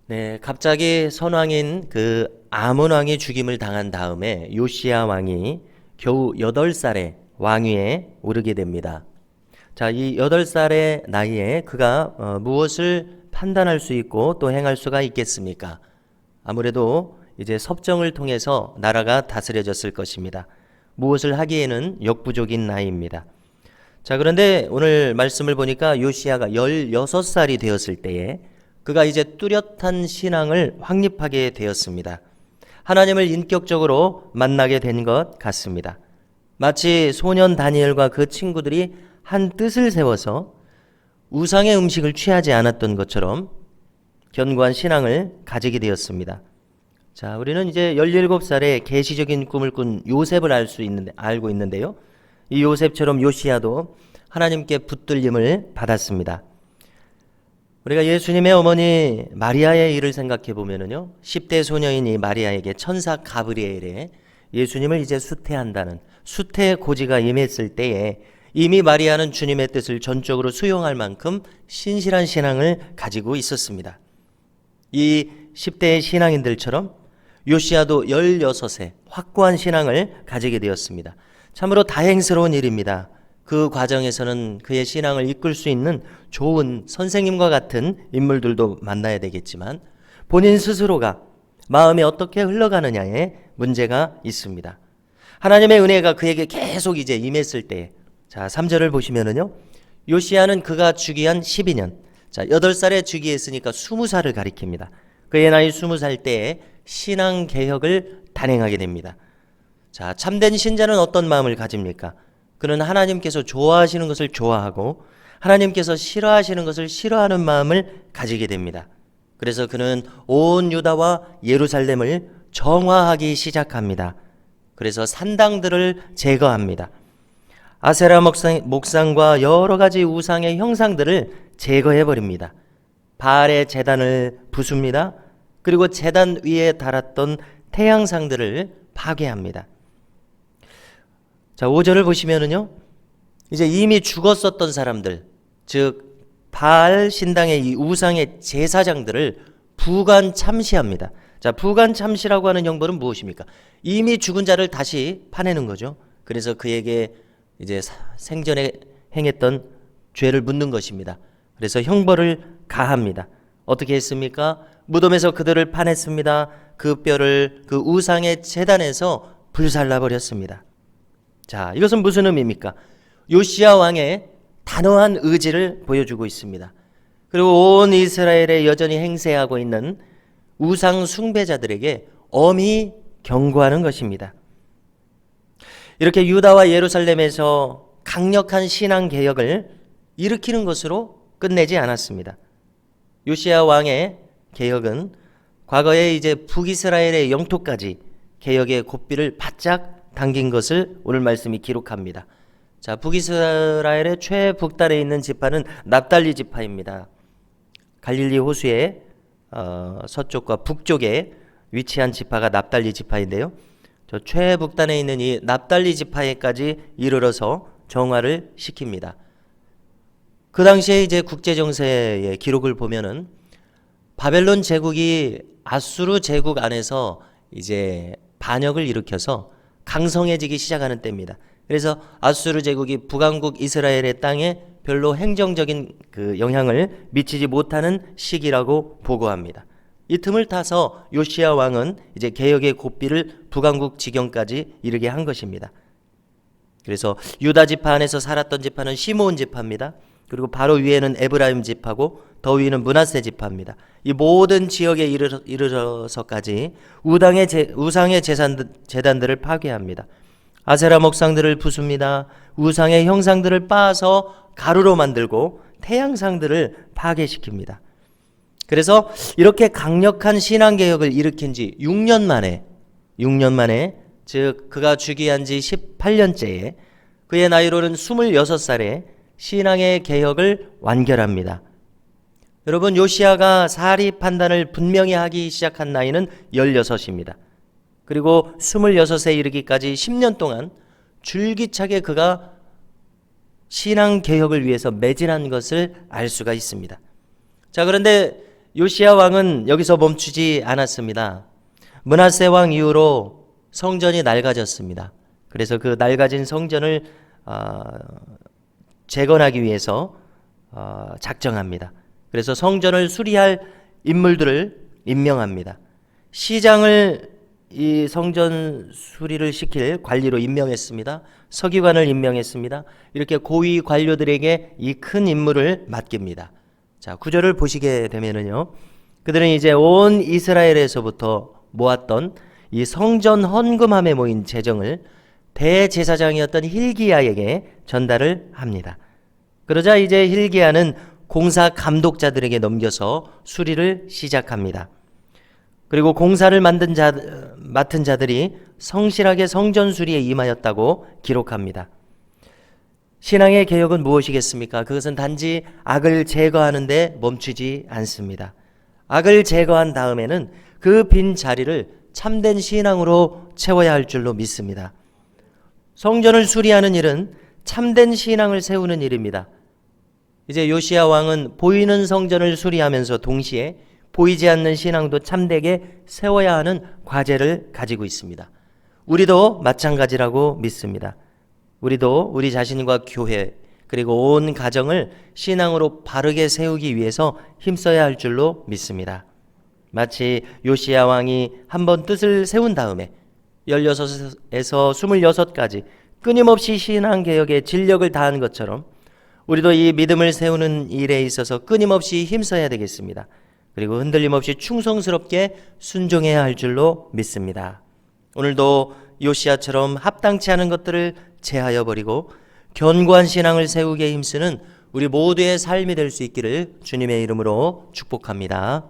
네, 갑자기 선왕인 그 아몬 왕이 죽임을 당한 다음에 요시야 왕이 겨우 8살에 왕위에 오르게 됩니다. 자, 이 8살의 나이에 그가 무엇을 판단할 수 있고 또 행할 수가 있겠습니까? 아무래도 이제 섭정을 통해서 나라가 다스려졌을 것입니다. 무엇을 하기에는 역부족인 나이입니다. 자, 그런데 오늘 말씀을 보니까 요시야가 16살이 되었을 때에 그가 이제 뚜렷한 신앙을 확립하게 되었습니다. 하나님을 인격적으로 만나게 된 것 같습니다. 마치 소년 다니엘과 그 친구들이 한 뜻을 세워서 우상의 음식을 취하지 않았던 것처럼 견고한 신앙을 가지게 되었습니다. 자, 우리는 이제 17살에 계시적인 꿈을 꾼 요셉을 알고 있는데요. 이 요셉처럼 요시야도 하나님께 붙들림을 받았습니다. 우리가 예수님의 어머니 마리아의 일을 생각해 보면은요, 10대 소녀인 이 마리아에게 천사 가브리엘의 예수님을 이제 수태한다는 수태 고지가 임했을 때에 이미 마리아는 주님의 뜻을 전적으로 수용할 만큼 신실한 신앙을 가지고 있었습니다. 이 10대의 신앙인들처럼 요시야도 16세 확고한 신앙을 가지게 되었습니다. 참으로 다행스러운 일입니다. 그 과정에서는 그의 신앙을 이끌 수 있는 좋은 선생님과 같은 인물들도 만나야 되겠지만 본인 스스로가 마음이 어떻게 흘러가느냐에 문제가 있습니다. 하나님의 은혜가 그에게 계속 이제 임했을 때, 자, 3절을 보시면은요, 요시야는 그가 주기한 12년, 자, 8살에 주기했으니까 20살을 가리킵니다. 그의 나이 20살 때에 신앙 개혁을 단행하게 됩니다. 자, 참된 신자는 어떤 마음을 가집니까? 그는 하나님께서 좋아하시는 것을 좋아하고 하나님께서 싫어하시는 것을 싫어하는 마음을 가지게 됩니다. 그래서 그는 온 유다와 예루살렘을 정화하기 시작합니다. 그래서 산당들을 제거합니다. 아세라 목상과 여러 가지 우상의 형상들을 제거해버립니다. 바알의 제단을 부숩니다. 그리고 제단 위에 달았던 태양상들을 파괴합니다. 자, 5절을 보시면은요, 이제 이미 죽었었던 사람들, 즉 바알 신당의 이 우상의 제사장들을 부관 참시합니다. 자, 부관 참시라고 하는 형벌은 무엇입니까? 이미 죽은 자를 다시 파내는 거죠. 그래서 그에게 이제 생전에 행했던 죄를 묻는 것입니다. 그래서 형벌을 가합니다. 어떻게 했습니까? 무덤에서 그들을 파냈습니다. 그 뼈를 그 우상의 제단에서 불살라 버렸습니다. 자, 이것은 무슨 의미입니까? 요시야 왕의 단호한 의지를 보여주고 있습니다. 그리고 온 이스라엘에 여전히 행세하고 있는 우상 숭배자들에게 엄히 경고하는 것입니다. 이렇게 유다와 예루살렘에서 강력한 신앙 개혁을 일으키는 것으로 끝내지 않았습니다. 요시야 왕의 개혁은 과거에 이제 북이스라엘의 영토까지 개혁의 고삐를 바짝 당긴 것을 오늘 말씀이 기록합니다. 자, 북이스라엘의 최북단에 있는 지파는 납달리 지파입니다. 갈릴리 호수의 서쪽과 북쪽에 위치한 지파가 납달리 지파인데요. 저 최북단에 있는 이 납달리 지파에까지 이르러서 정화를 시킵니다. 그 당시에 이제 국제 정세의 기록을 보면은 바벨론 제국이 아수르 제국 안에서 이제 반역을 일으켜서 강성해지기 시작하는 때입니다. 그래서 아수르 제국이 북왕국 이스라엘의 땅에 별로 행정적인 그 영향을 미치지 못하는 시기라고 보고합니다. 이 틈을 타서 요시야 왕은 이제 개혁의 고삐를 북왕국 지경까지 이르게 한 것입니다. 그래서 유다 지파 안에서 살았던 지파는 시므온 지파입니다. 그리고 바로 위에는 에브라임 지파고 더 위는 므낫세 지파입니다. 이 모든 지역에 이르러서까지 우상의 제단들을 파괴합니다. 아세라 목상들을 부숩니다. 우상의 형상들을 빻아서 가루로 만들고 태양상들을 파괴시킵니다. 그래서 이렇게 강력한 신앙개혁을 일으킨 지 6년 만에 즉 그가 즉위한 지 18년째에 그의 나이로는 26살에 신앙의 개혁을 완결합니다. 여러분, 요시야가 사리 판단을 분명히 하기 시작한 나이는 16입니다. 그리고 26세 이르기까지 10년 동안 줄기차게 그가 신앙 개혁을 위해서 매진한 것을 알 수가 있습니다. 자, 그런데 요시야 왕은 여기서 멈추지 않았습니다. 므낫세 왕 이후로 성전이 낡아졌습니다. 그래서 그 낡아진 성전을 재건하기 위해서 작정합니다. 그래서 성전을 수리할 인물들을 임명합니다. 시장을 이 성전 수리를 시킬 관리로 임명했습니다. 서기관을 임명했습니다. 이렇게 고위 관료들에게 이 큰 임무를 맡깁니다. 자, 구절을 보시게 되면은요, 그들은 이제 온 이스라엘에서부터 모았던 이 성전 헌금함에 모인 재정을 대제사장이었던 hil기야에게 전달을 합니다. 그러자 이제 hil기야는 공사 감독자들에게 넘겨서 수리를 시작합니다. 그리고 공사를 맡은 자들이 성실하게 성전 수리에 임하였다고 기록합니다. 신앙의 개혁은 무엇이겠습니까? 그것은 단지 악을 제거하는 데 멈추지 않습니다. 악을 제거한 다음에는 그 빈 자리를 참된 신앙으로 채워야 할 줄로 믿습니다. 성전을 수리하는 일은 참된 신앙을 세우는 일입니다. 이제 요시야 왕은 보이는 성전을 수리하면서 동시에 보이지 않는 신앙도 참되게 세워야 하는 과제를 가지고 있습니다. 우리도 마찬가지라고 믿습니다. 우리도 우리 자신과 교회 그리고 온 가정을 신앙으로 바르게 세우기 위해서 힘써야 할 줄로 믿습니다. 마치 요시야 왕이 한번 뜻을 세운 다음에 16에서 26까지 끊임없이 신앙개혁에 진력을 다한 것처럼 우리도 이 믿음을 세우는 일에 있어서 끊임없이 힘써야 되겠습니다. 그리고 흔들림 없이 충성스럽게 순종해야 할 줄로 믿습니다. 오늘도 요시야처럼 합당치 않은 것들을 제하여 버리고 견고한 신앙을 세우기에 힘쓰는 우리 모두의 삶이 될 수 있기를 주님의 이름으로 축복합니다.